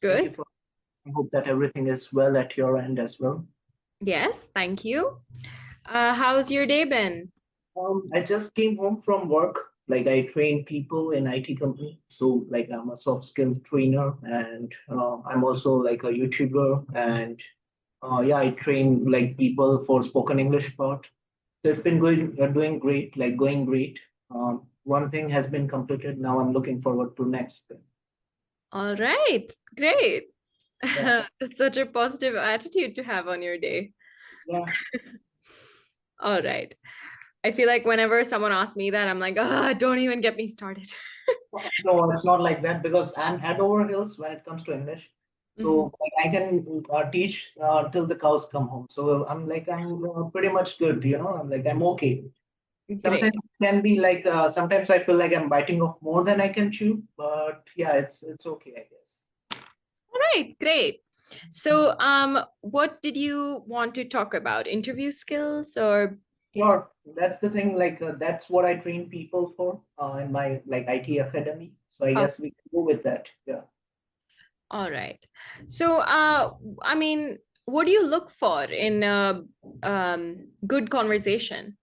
Thank you Good. for. I hope that everything is well at your end as well. Yes, thank you. How's your day been? I just came home from work. Like I train people in IT company, so like I'm a soft skill trainer, and I'm also like a YouTuber, and yeah, I train like people for spoken English part. So it's been doing great, like going great. One thing has been completed. Now I'm looking forward to next thing. All right, great. Yeah, That's such a positive attitude to have on your day. yeah. All right. I feel like whenever someone asks me that, I'm like, don't even get me started. No, it's not like that because I'm head over heels when it comes to English. Mhm. So like, I can teach till the cows come home. So I'm pretty much good, you know. I'm okay. Great. Sometimes it can be like sometimes I feel like I'm biting off more than I can chew, but yeah, it's okay, I guess. All right, great. So, what did you want to talk about? Interview skills or? Sure, that's the thing. Like that's what I train people for in my like IT academy. So I Oh, guess we can go with that. Yeah. all right. So, I mean, what do you look for in a good conversation?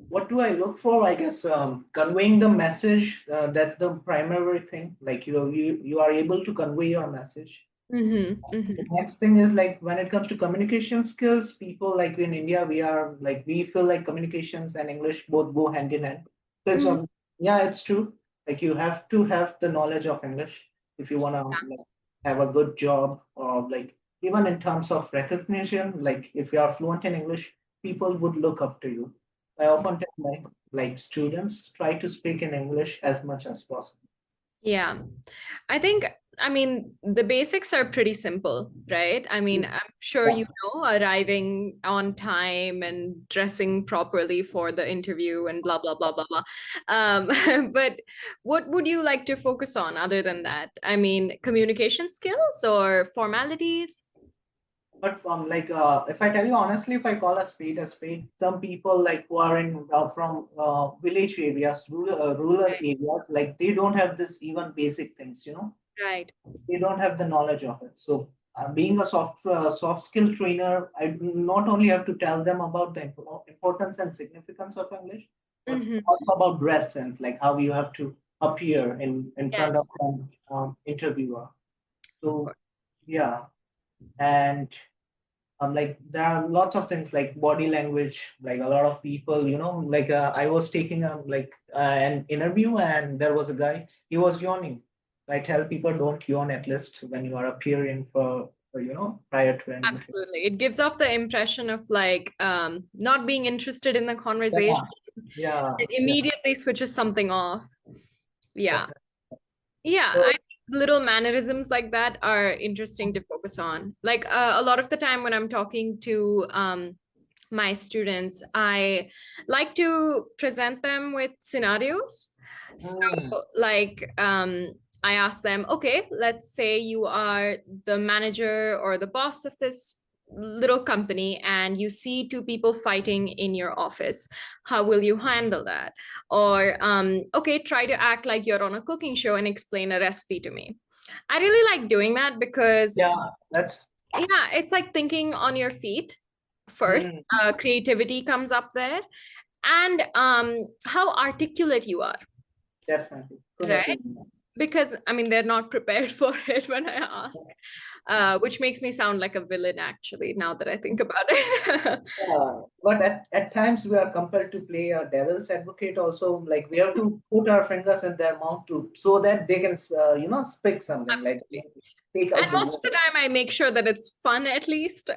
What do I look for? I guess conveying the message. That's the primary thing. Like you are able to convey your message. Mm-hmm, The mm-hmm, next thing is like when it comes to communication skills, people like in India, we are like we feel like communications and English both go hand in hand. So it's mm-hmm. yeah, it's true. Like you have to have the knowledge of English if you wanna like, have a good job or like even in terms of recognition. Like if you are fluent in English, people would look up to you. I often tell my like students try to speak in English as much as possible. Yeah. I think, I mean, the basics are pretty simple, right? I mean, I'm sure Yeah. you know, arriving on time and dressing properly for the interview and blah, blah, blah, blah, blah. But what would you like to focus on other than that? I mean, communication skills or formalities? But from like, if I tell you honestly, if I call a spade, some people like who are in from village areas, rural areas, like they don't have this even basic things, you know, Right. they don't have the knowledge of it. So, being a soft skill trainer, I not only have to tell them about the importance and significance of English, but Mm-hmm. also about dress sense, like how you have to appear in front of Yes, an interviewer. of So, course. yeah, and like there are lots of things like body language, like a lot of people, you know, like I was taking an interview and there was a guy, he was yawning. I tell people don't yawn at least when you are appearing for you know prior to an interview. Absolutely. It gives off the impression of like not being interested in the conversation. Yeah, yeah, It yeah, immediately switches something off. Yeah. definitely. Yeah, I So think little mannerisms like that are interesting to focus on. Like a lot of the time when I'm talking to my students, I like to present them with scenarios. So, mm, like, I ask them, okay, let's say you are the manager or the boss of this little company and you see two people fighting in your office. How will you handle that? Or, okay, try to act like you're on a cooking show and explain a recipe to me. I really like doing that because, yeah, that's yeah, it's like thinking on your feet first. mm, Creativity comes up there, and how articulate you are, definitely couldn't right? agree more. Because I mean, they're not prepared for it when I ask, which makes me sound like a villain, actually, now that I think about it. Yeah, but at times we are compelled to play a devil's advocate also. Like we have to put our fingers in their mouth to so that they can, you know, speak something like Absolutely. take And out the most word. of the time, I make sure that it's fun at least.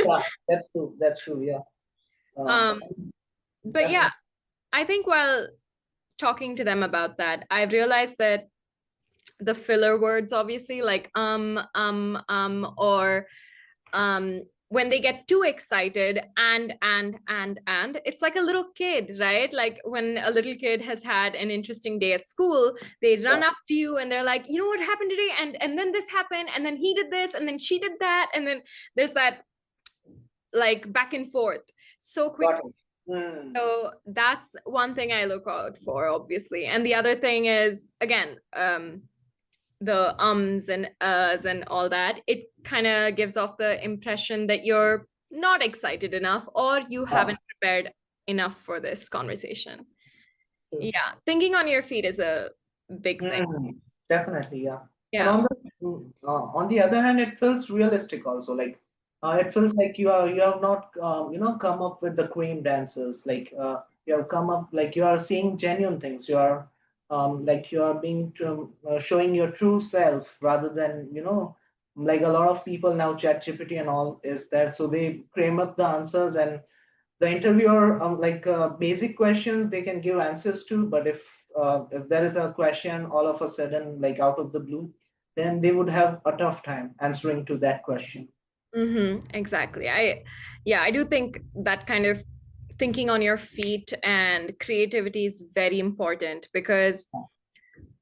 Yeah, that's true. That's true. Yeah, um, but yeah, definitely. I think while talking to them about that, I've realized that the filler words, obviously, like or when they get too excited and it's like a little kid, right? Like when a little kid has had an interesting day at school, they Yeah, run up to you and they're like, you know what happened today, and then this happened, and then he did this, and then she did that, and then there's that like back and forth so quick. got it. Hmm. So that's one thing I look out for, obviously. And the other thing is, again, the ums and uhs and all that, it kind of gives off the impression that you're not excited enough or you Yeah. haven't prepared enough for this conversation. True. Yeah, thinking on your feet is a big thing. Definitely, yeah. But Yeah. on the other hand, it feels realistic also. Like it feels like you have not come up with the cream dances. Like you have come up like you are seeing genuine things. You are like you are being showing your true self rather than like a lot of people now ChatGPT and all is there. So they frame up the answers and the interviewer like basic questions they can give answers to, but if there is a question all of a sudden like out of the blue, then they would have a tough time answering to that question. Exactly. Yeah, I do think that kind of thinking on your feet and creativity is very important because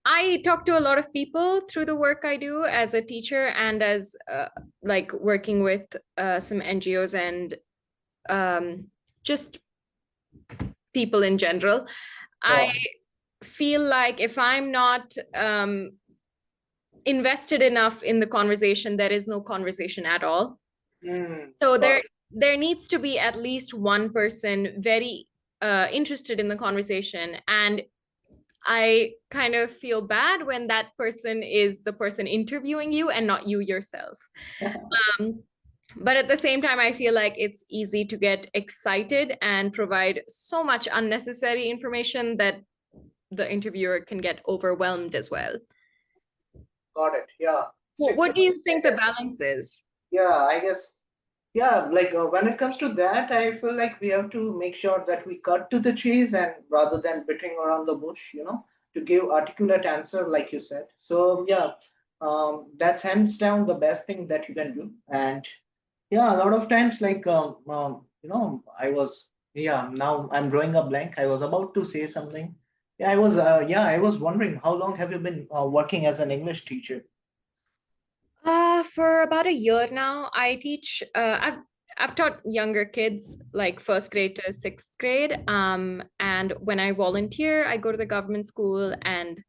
I talk to a lot of people through the work I do as a teacher and as like working with some NGOs and um, just people in general. I Yeah. feel like if I'm not invested enough in the conversation, there is no conversation at all. So Got there needs to be at least one person very interested in the conversation, and I kind of feel bad when that person is the person interviewing you and not you yourself. it. Um, but at the same time, I feel like it's easy to get excited and provide so much unnecessary information that the interviewer can get overwhelmed as well. Got it. Yeah. Well, Stick to what do you I think the guess. balance is? Yeah, I guess. Yeah, like when it comes to that, I feel like we have to make sure that we cut to the chase and rather than beating around the bush, to give articulate answer, like you said. So yeah, that's hands down the best thing that you can do. And yeah, a lot of times, like now I'm drawing a blank. I was about to say something. I was wondering how long have you been working as an English teacher? For about a year now, I teach. I've taught younger kids, like first grade to sixth grade. And when I volunteer, I go to the government school and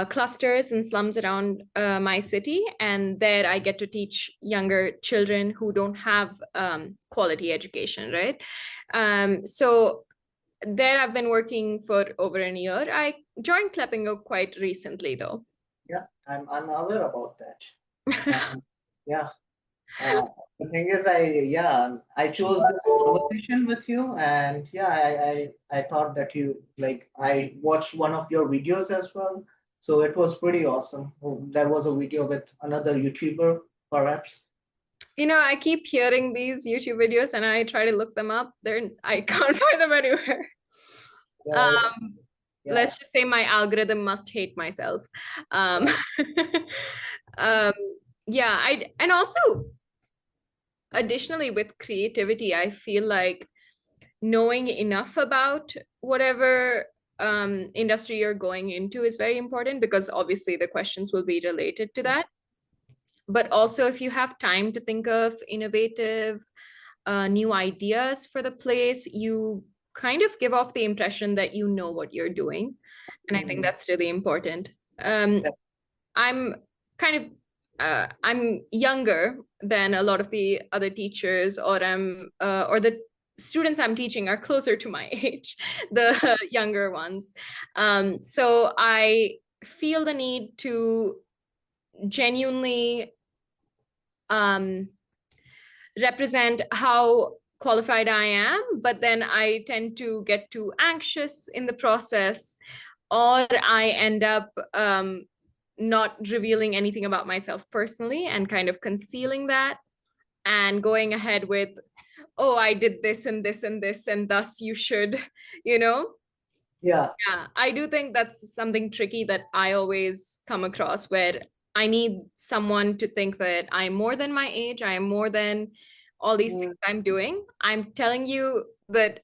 clusters and slums around my city, and there I get to teach younger children who don't have quality education, right? So there I've been working for over a year. I joined Clapingo quite recently, though. Yeah, I'm aware about that. Yeah. Uh, the thing is, I chose this conversation with you, and yeah, I thought that I watched one of your videos as well, so it was pretty awesome. Oh, there was a video with another YouTuber, perhaps. I keep hearing these YouTube videos and I try to look them up. I can't find them anywhere. Yeah, Um, yeah, let's just say my algorithm must hate myself. Um, yeah. um, yeah, and also additionally with creativity, I feel like knowing enough about whatever industry you're going into is very important because obviously the questions will be related to that. But also, if you have time to think of innovative new ideas for the place, you kind of give off the impression that you know what you're doing. And I think Mm, that's really important. Um, yeah. I'm kind of I'm younger than a lot of the other teachers, or the students I'm teaching are closer to my age, the younger ones. So I feel the need to genuinely um, represent how qualified I am, but then I tend to get too anxious in the process, or I end up not revealing anything about myself personally and kind of concealing that and going ahead with, oh, I did this and this and this, and thus you should, you know? Yeah. Yeah, I do think that's something tricky that I always come across where I need someone to think that I'm more than my age, I am more than all these things Mm, I'm doing. I'm telling you that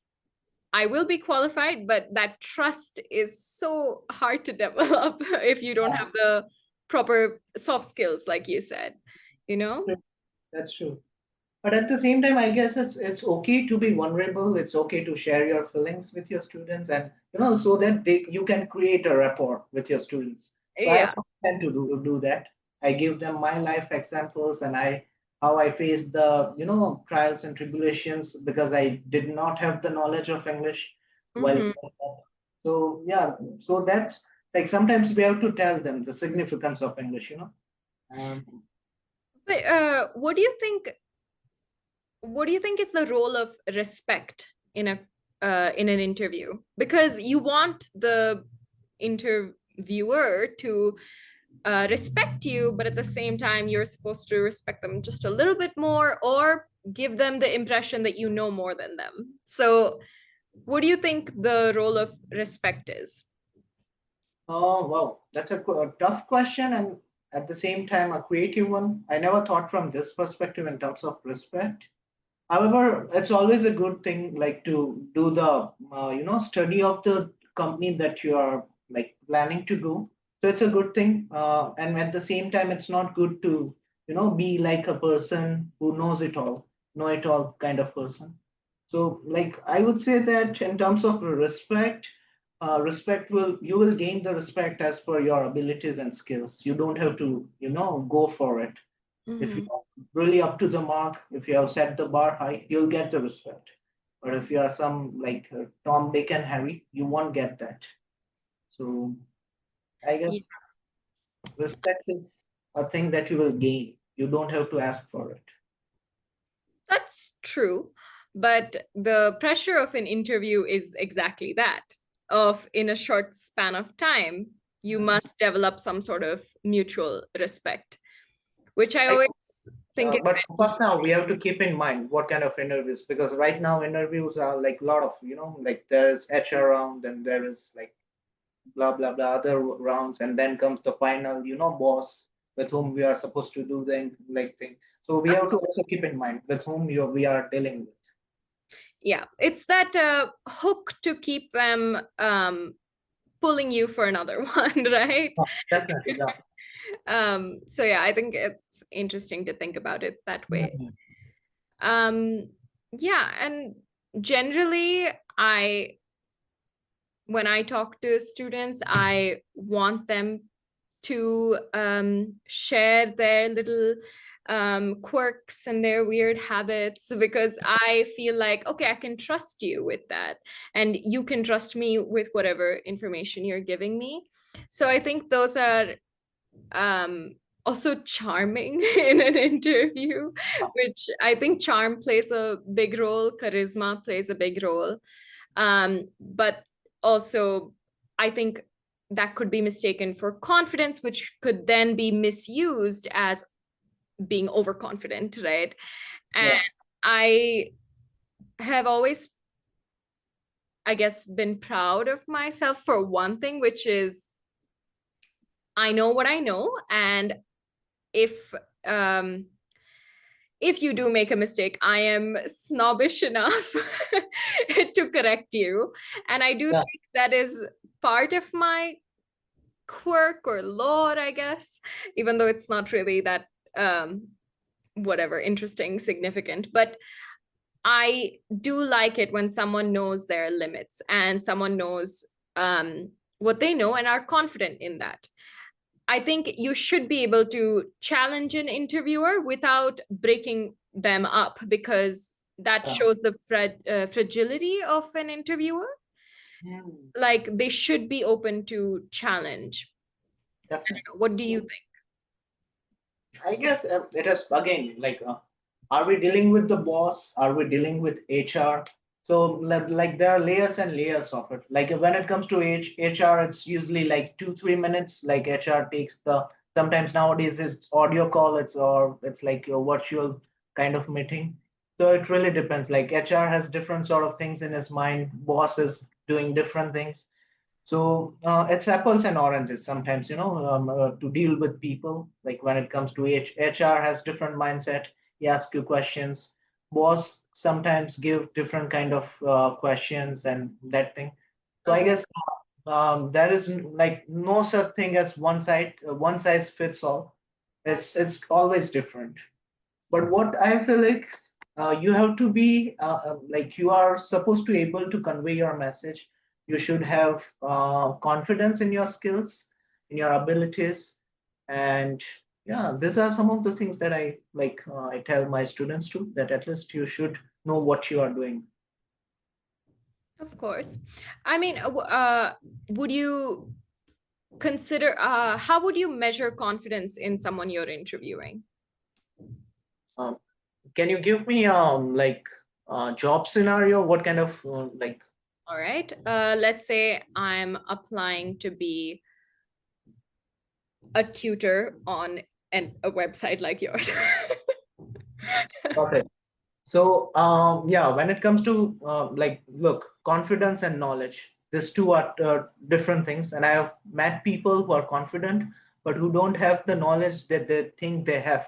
I will be qualified, but that trust is so hard to develop if you don't yeah, have the proper soft skills, like you said, you know? true. That's true. But at the same time, I guess it's okay to be vulnerable. It's okay to share your feelings with your students, and so that you can create a rapport with your students. So I Yeah. tend to do that. I give them my life examples and how I faced the trials and tribulations because I did not have the knowledge of English while Hmm. growing up. So yeah, so that's like sometimes we have to tell them the significance of English. Um, But what do you think is the role of respect in a in an interview? Because you want the interviewer to respect you, but at the same time, you're supposed to respect them just a little bit more or give them the impression that you know more than them. So, what do you think the role of respect is? oh wow, that's a tough question and at the same time a creative one. I never thought from this perspective in terms of respect. However, it's always a good thing, like to do the study of the company that you are like planning to go. So it's a good thing, and at the same time, it's not good to be like a person who knows it all, know it all kind of person. So like I would say that in terms of respect, respect will you will gain the respect as per your abilities and skills. You don't have to go for it if Mhm. you're really up to the mark, if you have set the bar high, you'll get the respect. But if you are some like Tom, Dick, and Harry, you won't get that. So I Yeah, guess respect is a thing that you will gain. You don't have to ask for it. that's true. But the pressure of an interview is exactly that. Of in a short span of time, you Mhm. must develop some sort of mutual respect, which I Like, always think is but very first now we have to keep in mind what kind of interviews because right now interviews are like a lot of like there's HR round and there is like blah blah blah other rounds and then comes the final boss with whom we are supposed to do the like thing, so we have to also keep in mind with whom we are dealing with. yeah, it's that hook to keep them pulling you for another one, right? Oh, definitely, yeah. So yeah, I think it's interesting to think about it that way. Mhm. Um, yeah, and generally, I when I talk to students, I want them to share their little quirks and their weird habits because I feel like, okay, I can trust you with that. And you can trust me with whatever information you're giving me. So I think those are um, also charming in an interview, which I think charm plays a big role, charisma plays a big role. But also, I think that could be mistaken for confidence, which could then be misused as being overconfident, right? And Yeah. I have always, I guess, been proud of myself for one thing, which is I know what I know. And if um, if you do make a mistake, I am snobbish enough to correct you. And I do Yeah. think that is part of my quirk or lore, I guess, even though it's not really that whatever interesting, significant. But I do like it when someone knows their limits and someone knows what they know and are confident in that. I think you should be able to challenge an interviewer without breaking them up because that Yeah. shows the fragility of an interviewer. Mm, Like they should be open to challenge. definitely. What do you think? I guess it is again like, are we dealing with the boss? Are we dealing with HR? So like there are layers and layers of it. Like when it comes to HR, it's usually like 2-3 minutes. Like HR takes the sometimes nowadays it's audio call, it's like a virtual kind of meeting. So it really depends. Like HR has different sort of things in his mind. Boss is doing different things. So it's apples and oranges sometimes, to deal with people. Like when it comes to HR has different mindset. He asks you questions. Boss sometimes give different kind of questions and that thing. So I Uh-huh. guess there is like no such thing as one size fits all. It's always different. But what I feel like you have to be like you are supposed to able to convey your message. You should have confidence in your skills. in your abilities. And yeah, these are some of the things that I like. I tell my students too, that at least you should know what you are doing. Of course. I mean, would you consider, how would you measure confidence in someone you're interviewing? Um, can you give me like job scenario? What kind of like? All right. Let's say I'm applying to be a tutor on a website like yours. Okay. So yeah, when it comes to like, look, confidence and knowledge, these two are different things. And I have met people who are confident, but who don't have the knowledge that they think they have,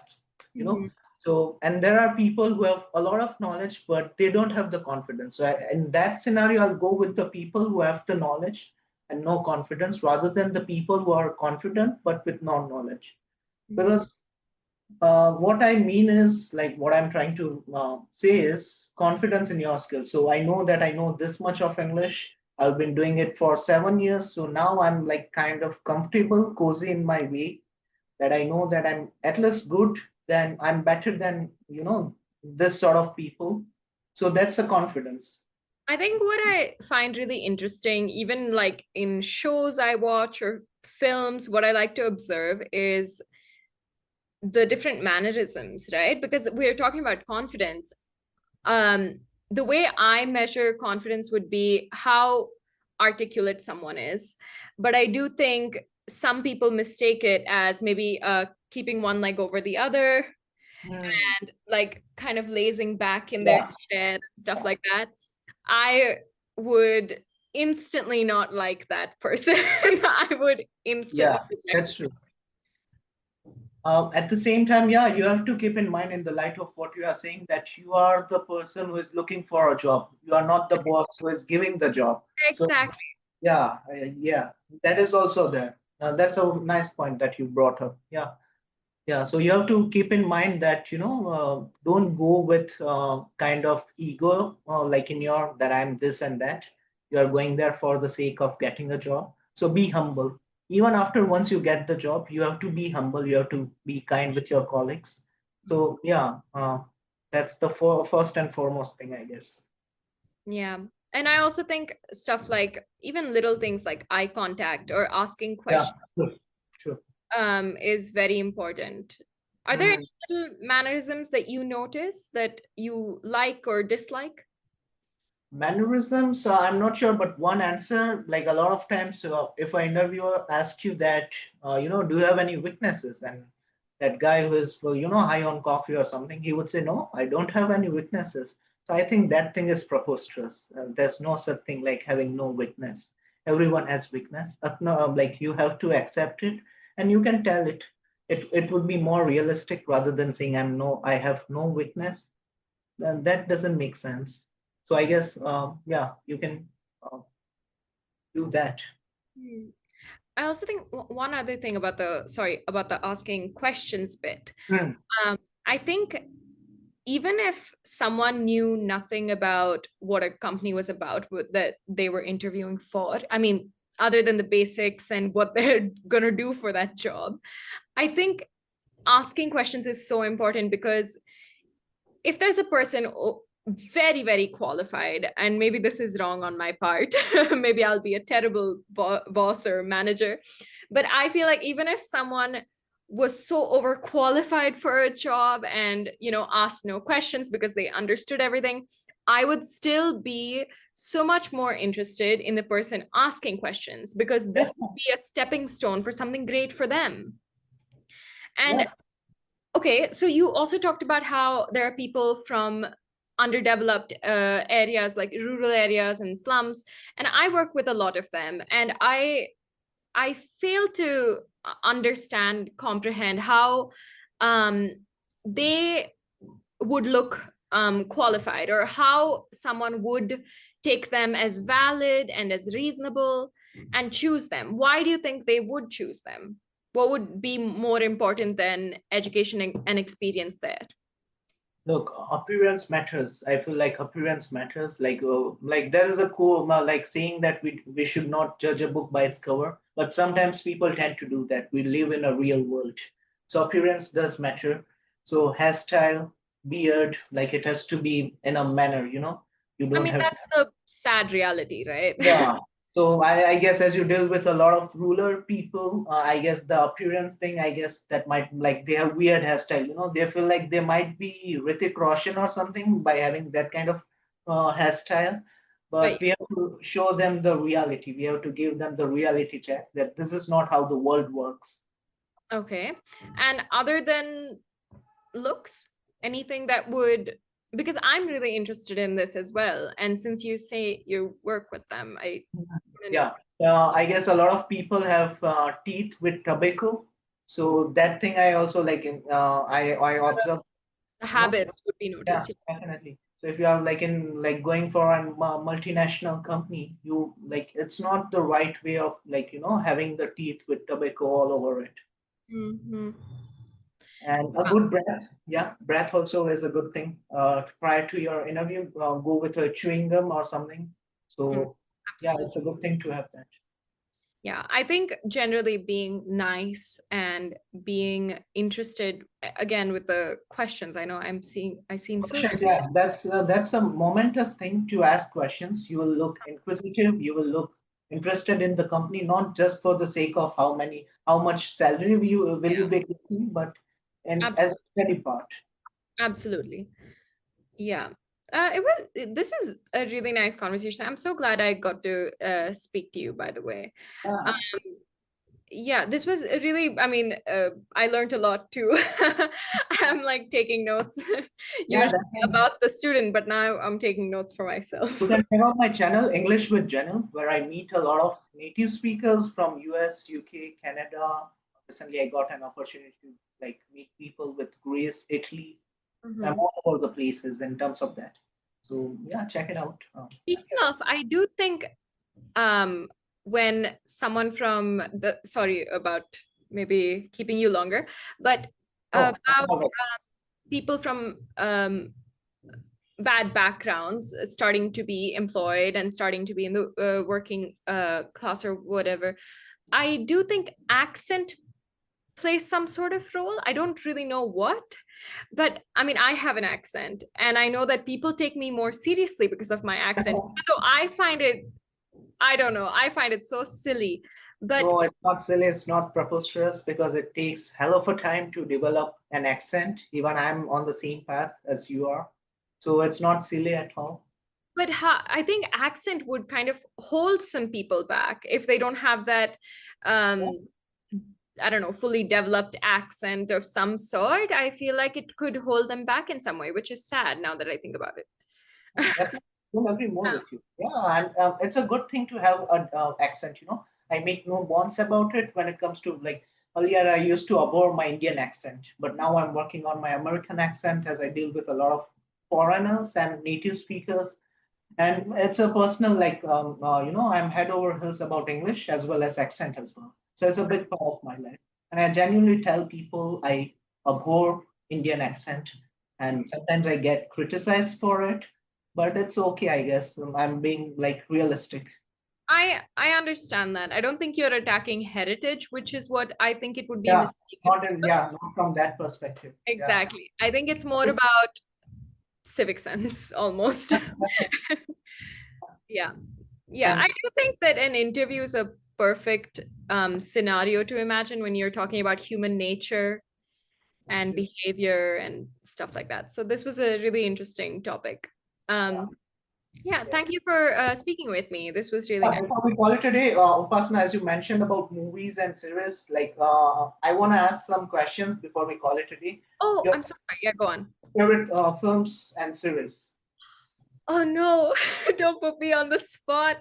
you know. Mhm. So, and there are people who have a lot of knowledge, but they don't have the confidence. So in that scenario, I'll go with the people who have the knowledge and no confidence rather than the people who are confident, but with no knowledge. Mhm. Because what I mean is, like, what I'm trying to say is confidence in your skills. So I know that I know this much of English. I've been doing it for 7 years. So now I'm like kind of comfortable, cozy in my way, that I know that I'm at least good, then I'm better than, this sort of people. So that's a confidence. I think what I find really interesting, even like in shows I watch or films, what I like to observe is the different mannerisms, right? Because we're talking about confidence. Um, the way I measure confidence would be how articulate someone is. But I do think some people mistake it as maybe keeping one leg over the other Hmm. and like kind of lazing back in their Yeah, chair and stuff like that. I would instantly not like that person. I would instantly yeah, reject. that's true. At the same time, yeah, you have to keep in mind in the light of what you are saying that you are the person who is looking for a job. You are not the boss who is giving the job. So Exactly. yeah, yeah, that is also there. That's a nice point that you brought up. Yeah. Yeah, so you have to keep in mind that, don't go with kind of ego, like in your that I'm this and that. You are going there for the sake of getting a job. So be humble. Even after once you get the job, you have to be humble. You have to be kind with your colleagues. So yeah, that's the first and foremost thing, I guess. Yeah. And I also think stuff like even little things like eye contact or asking Yeah, questions sure, sure. is very important. Are there Mhm. any little mannerisms that you notice that you like or dislike? Mannerisms, I'm not sure, but one answer, like a lot of times, if an interviewer asks you that, do you have any weaknesses? And that guy who is, high on coffee or something, he would say, no, I don't have any weaknesses. So I think that thing is preposterous. There's no such thing like having no weakness. Everyone has weakness. No, like you have to accept it, and you can tell it. It would be more realistic rather than saying I have no weakness. Then that doesn't make sense. So I guess, yeah, you can uh, do that. Hmm. I also think one other thing about about the asking questions bit. Hmm. Um, I think even if someone knew nothing about what a company was about that they were interviewing for, I mean, other than the basics and what they're going to do for that job, I think asking questions is so important because if there's a person very, very qualified, and maybe this is wrong on my part, maybe I'll be a terrible boss or manager, but I feel like even if someone was so overqualified for a job and asked no questions because they understood everything, I would still be so much more interested in the person asking questions because Yeah, this could be a stepping stone for something great for them. And yeah, okay, so you also talked about how there are people from underdeveloped areas like rural areas and slums, and I work with a lot of them, and I fail to understand, comprehend how um, they would look qualified, or how someone would take them as valid and as reasonable and choose them. Why do you think they would choose them? What would be more important than education and experience there? Look, appearance matters. I feel like appearance matters. Like there is a cool like saying that we should not judge a book by its cover, but sometimes people tend to do that. We live in a real world, so appearance does matter. So hairstyle, beard, like it has to be in a manner. You I don't mean, have. that's the sad reality, right? Yeah. So I guess as you deal with a lot of ruler people, I guess the appearance thing, I guess that might like they have weird hairstyle. They feel like they might be Hrithik Roshan or something by having that kind of hairstyle. But But we have to show them the reality. We have to give them the reality check that this is not how the world works. okay. And other than looks, anything that would, because I'm really interested in this as well. And since you say you work with them, I want to know Yeah. I guess a lot of people have teeth with tobacco. So that thing I also like. I observe. the You know, habits would be Yeah, noticed. definitely. So if you are like in like going for a multinational company, you like it's not the right way of like having the teeth with tobacco all over it. Hmm. And a good breath, yeah, breath also is a good thing. Prior to your interview, go with a chewing gum or something. So yeah, Absolutely. it's a good thing to have that. Yeah, I think generally being nice and being interested, again with the questions. I know I seem so Questions, rude. yeah, that's a momentous thing to ask questions. You will look inquisitive. You will look interested in the company, not just for the sake of how much salary will you Yeah, be getting, but and as a absolutely. study part. Absolutely. Yeah. This is a really nice conversation. I'm so glad I got to speak to you, by the way. Um, Yeah, yeah, this was a really, I mean, I learned a lot too. I'm like taking notes yeah, usually definitely. about the student, but now I'm taking notes for You myself. can check out my channel, English with Janil, where I meet a lot of native speakers from US, UK, Canada. Recently, I got an opportunity to like meet people with Greece, Italy. So I'm Mhm. all over the places in terms of that. So yeah, check it out. Yeah. Speaking of, I do think um when someone from the, sorry about maybe keeping you longer, but Oh, that's about all right. people from bad backgrounds starting to be employed and starting to be in the working class or whatever, I do think accent plays some sort of role. I don't really know what, but I mean, I have an accent and I know that people take me more seriously because of my accent. So I find it, I don't know, I find it so silly. But No, it's not silly, it's not preposterous because it takes hell of a time to develop an accent. Even I'm on the same path as you are. So it's not silly at all. I think accent would kind of hold some people back if they don't have that um I don't know, fully developed accent of some sort. I feel like it could hold them back in some way, which is sad now that I think about it. Definitely, don't agree more with you. Yeah, and it's a good thing to have an accent. I make no bonds about it when it comes to like earlier. I used to abhor my Indian accent, but now I'm working on my American accent as I deal with a lot of foreigners and native speakers. And it's a personal like I'm head over heels about English as well as accent as well. So it's a big part of my life, and I genuinely tell people I abhor Indian accent, and sometimes I get criticized for it, but it's okay, I guess. I'm being like realistic. I understand that. I don't think you're attacking heritage, which is what I think it would be Yeah, mistaken. not from that perspective. Yeah. Exactly. I think it's more about civic sense almost. Yeah. Yeah. And I do think that an interview is a perfect scenario to imagine when you're talking about human nature and absolutely. behavior and stuff like that. So this was a really interesting topic. Yeah. Um, yeah, Yeah. thank you for speaking with me. This was really nice. Before we call it a day, Upasana, as you mentioned about movies and series, like I want to ask some questions before we call it a day. Oh, Your I'm so sorry. Yeah, go on. favorite films and series? Oh no, don't put me on the spot.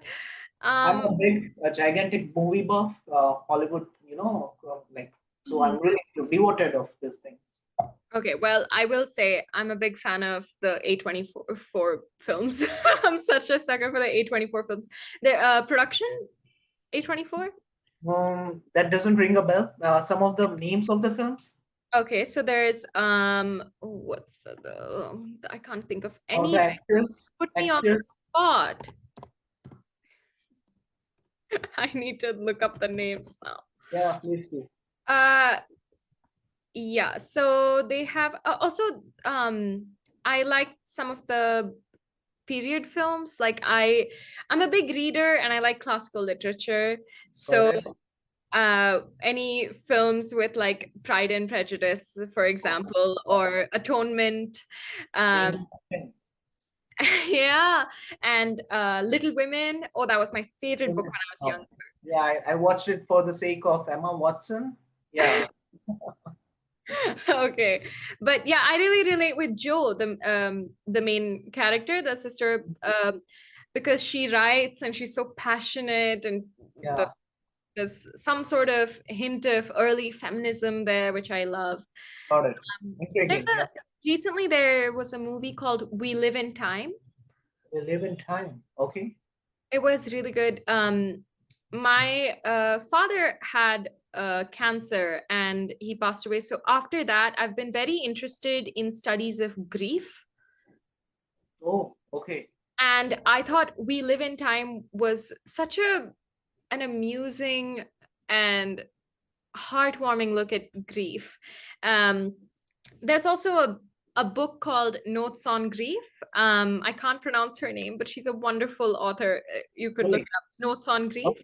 I'm Um, a gigantic movie buff, Hollywood, like, so hmm. I'm really devoted of these things. Okay, well, I will say I'm a big fan of the A24 films. I'm such a sucker for the A24 films. The production A24? That doesn't ring a bell. Some of the names of the films. Okay, so there's what's I can't think of Or the any. Put me on the actress. spot. I need to look up the names now. Yeah, please do. Uh yeah, so they have also I like some of the period films. Like I'm a big reader and I like classical literature. Got So it. any films with like Pride and Prejudice, for example, or Atonement. Jane Um, Austen. yeah, and Little Women. Oh, that was my favorite book when I was young. Oh, yeah, I watched it for the sake of Emma Watson. Yeah, Okay, but yeah, I really relate with Jo, the main character, the sister, because she writes and she's so passionate, and the, yeah, there's some sort of hint of early feminism there, which I love. got it. There's Intriguing. Yeah, a recently there was a movie called We Live in Time. we live in time. Okay. It was really good. My father had cancer and he passed away. So after that, I've been very interested in studies of grief. Oh, okay. And I thought We Live in Time was such an amusing and heartwarming look at grief. Um, there's also a book called Notes on Grief. I can't pronounce her name, but she's a wonderful author. You could look Really? it up, Notes on Oh, Grief.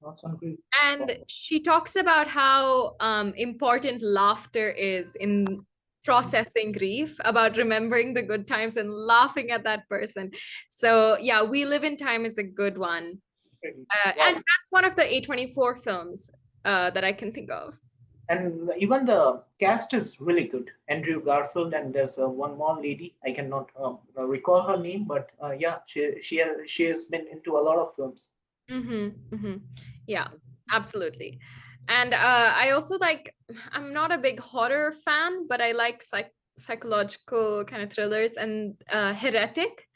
not some great. And she talks about how important laughter is in processing grief, about remembering the good times and laughing at that person. So yeah, We Live in Time is a good one. And Wow. that's one of the A24 films that I can think of. And even the cast is really good. Andrew Garfield and there's one more lady. I cannot recall her name, but yeah, she has been into a lot of films. Yeah, absolutely. And I also like, I'm not a big horror fan, but I like psychological kind of thrillers, and Heretic.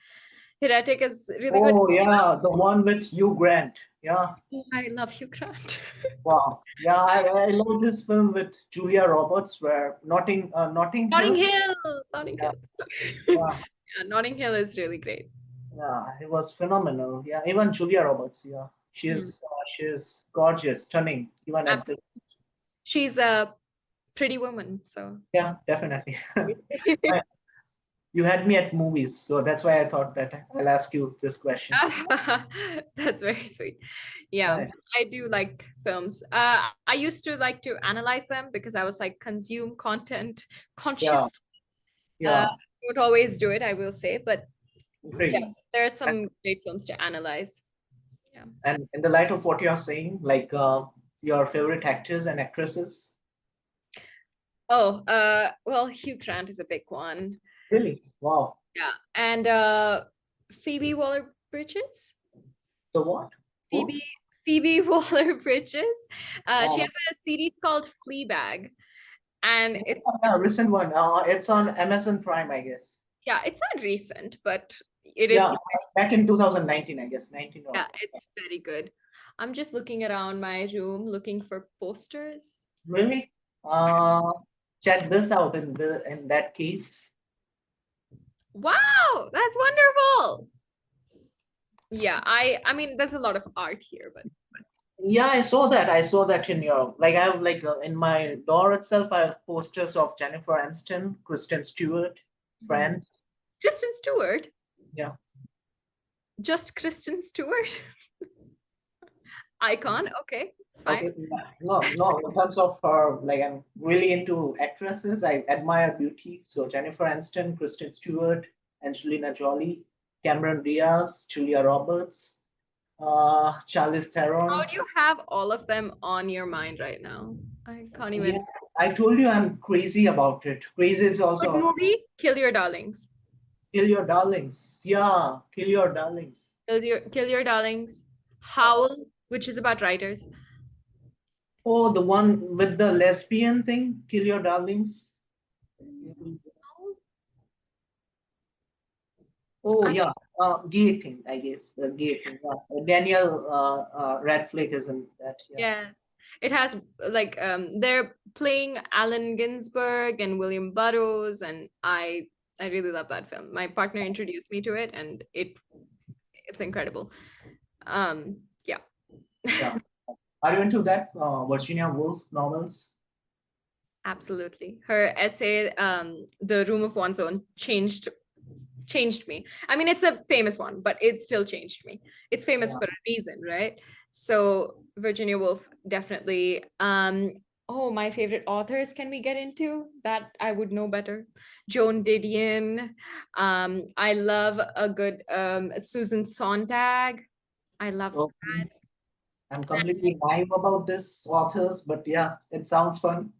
Heretic is really good. Oh yeah, the one with Hugh Grant. Yeah, Oh, I love Hugh Grant. wow. Yeah, I love this film with Julia Roberts, where Notting Notting Hill. Hill. Notting Yeah, Hill. yeah, Yeah, Notting Hill is really great. yeah. It was phenomenal. Yeah, even Julia Roberts. Yeah, Mm, she is gorgeous, stunning. Even at the absolutely. She's a pretty woman, so yeah, definitely. You had me at movies, so that's why I thought that I'll ask you this question. that's very sweet. Yeah, Right. I do like films. I used to like to analyze them because I was like consume content Yeah, conscious. Uh, yeah, don't always do it, I will say, but yeah, intriguing. there are And, some great films to analyze. Yeah. and in the light of what you're saying, like your favorite actors and actresses, Oh, well, Hugh Grant is a big one. really? Wow. Yeah, and Phoebe Waller-Bridges. The what? Who? Phoebe Phoebe Waller-Bridges. She Uh, has a series called Fleabag, and it's yeah, recent one. It's on Amazon Prime, I guess. yeah, it's not recent, but it is Yeah, back in 2019, I guess, 19 or yeah, it's very good. I'm just looking around my room looking for posters. really. Uh, check this out in that case. Wow, that's wonderful. Yeah, I mean there's a lot of art here, but Yeah, I saw that. I saw that in your like I have like in my door itself. I have posters of Jennifer Aniston, Kristen Stewart, Mhm. Friends. Kristen Stewart, Yeah. just Kristen Stewart, icon. Okay, it's fine. Okay. Yeah. No, no. In terms of like I'm really into actresses. I admire beauty. So Jennifer Aniston, Kristen Stewart, Angelina Jolie, Cameron Diaz, Julia Roberts, Charlize How Theron. do you have all of them on your mind right now? I can't Yeah, even. I told you I'm crazy about it. Crazy is Good also movie, Kill Your Darlings. kill your darlings. Yeah, kill your darlings. Kill Your Darlings. Howl, which is about writers. Oh, the one with the lesbian thing, kill your darlings. Oh I, yeah, gay thing, I guess. The gay thing. Yeah. Daniel Radcliffe is in that. Yeah. yes. It has like they're playing Allen Ginsberg and William Burroughs, and I really love that film. My partner introduced me to it, and it's incredible. Yeah. Yeah. Are you into that Virginia Woolf novels? Absolutely. Her essay, The Room of One's Own, changed me. I mean, it's a famous one, but it still changed me. It's famous Yeah. for a reason, right? So Virginia Woolf, definitely. Oh, my favorite authors, can we get into that? I would know better. Joan Didion. I love a good Susan Sontag. I love Okay. that. I'm completely naive about this authors, but yeah, it sounds fun.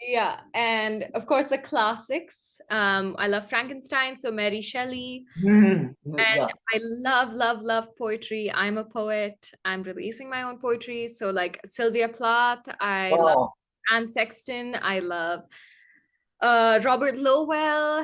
Yeah, and of course the classics. I love Frankenstein, so Mary Shelley. Mhm. And Yeah. I love, love, love poetry. I'm a poet. I'm releasing my own poetry. So like Sylvia Plath, I love Wow. Anne Sexton, I love Robert Lowell.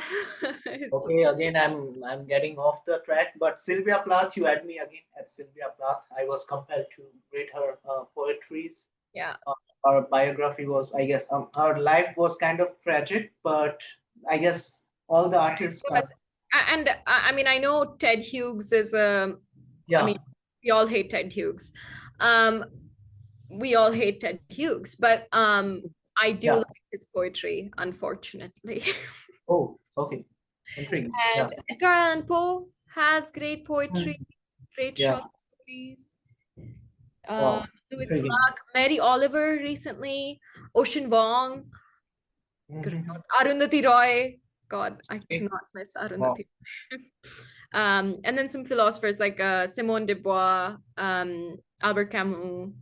So, Okay, again, I'm getting off the track, but Sylvia Plath, you had me again at Sylvia Plath. I was compelled to read her poetries. yeah. Uh, her biography was, I guess, her life was kind of tragic, but I guess all the artists It are, was. And I mean, I know Ted Hughes is I mean, yeah, we all hate Ted Hughes. Um, we all hate Ted Hughes, but I do yeah. like his poetry, unfortunately. Oh, okay, intriguing. Yeah. And Edgar Allan Poe has great poetry, Mm. great Yeah. short stories. Uh, Wow, Lewis intriguing. Clark, Mary Oliver recently, Ocean Vuong, great. Mhm. Arundhati Roy. God, I Okay. cannot miss Wow. Arundhati. And then some philosophers like Simone de Beauvoir, Albert Camus.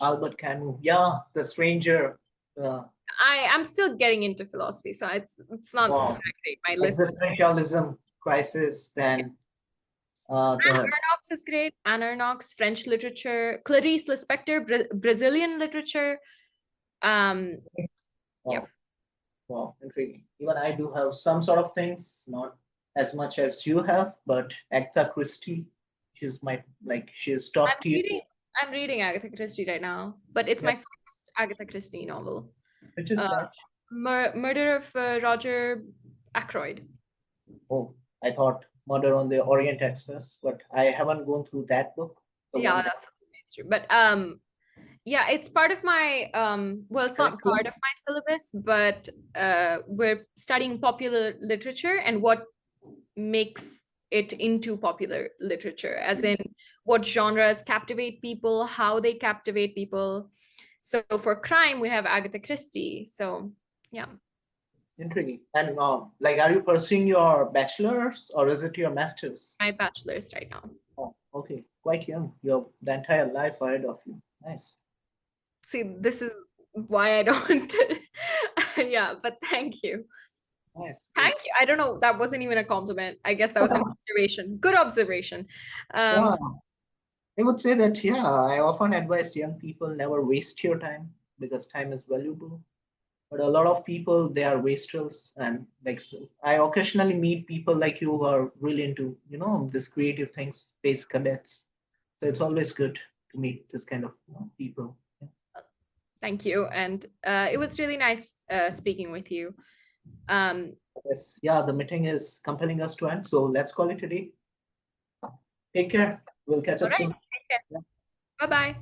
Albert Camus. Yeah, The Stranger. Uh, I'm still getting into philosophy, so it's not that wow. great. My list is Existentialism, crisis, then Anne the Arnox is great. Anne Arnox, French literature. Clarice Lispector, Brazilian literature. Um, yeah. wow, wow, intriguing. Even I do have some sort of things, not as much as you have, but Agatha Christie, she's my like she's top I'm tier, reading I'm reading Agatha Christie right now, but it's yeah, my first Agatha Christie novel. which is Uh, batch. Murder of Roger Ackroyd. Oh, I thought Murder on the Orient Express, but I haven't gone through that book. The Yeah, one that that's mainstream. But yeah, it's part of my well, it's not part of my syllabus, but we're studying popular literature and what makes it into popular literature, as in what genres captivate people, how they captivate people. So for crime, we have Agatha Christie. So yeah, intriguing. And like, are you pursuing your bachelor's or is it your master's? my bachelor's right now. Oh, okay, quite young. You have the entire life ahead of you. Nice, See, this is why I don't. Yeah, but thank you. nice, Thank great. you. I don't know. That wasn't even a compliment. I guess that was an observation. Good observation. Um, Yeah, I would say that, yeah, I often advise young people never waste your time because time is valuable. But a lot of people, they are wastrels. And like, so I occasionally meet people like you who are really into, this creative things, space cadets. So it's always good to meet this kind of people. Yeah. Thank you. And it was really nice speaking with you. Um, Yes, yeah, the meeting is compelling us to end. So let's call it a day. Take care. We'll catch all up right. soon. Take care. Yeah. Bye bye.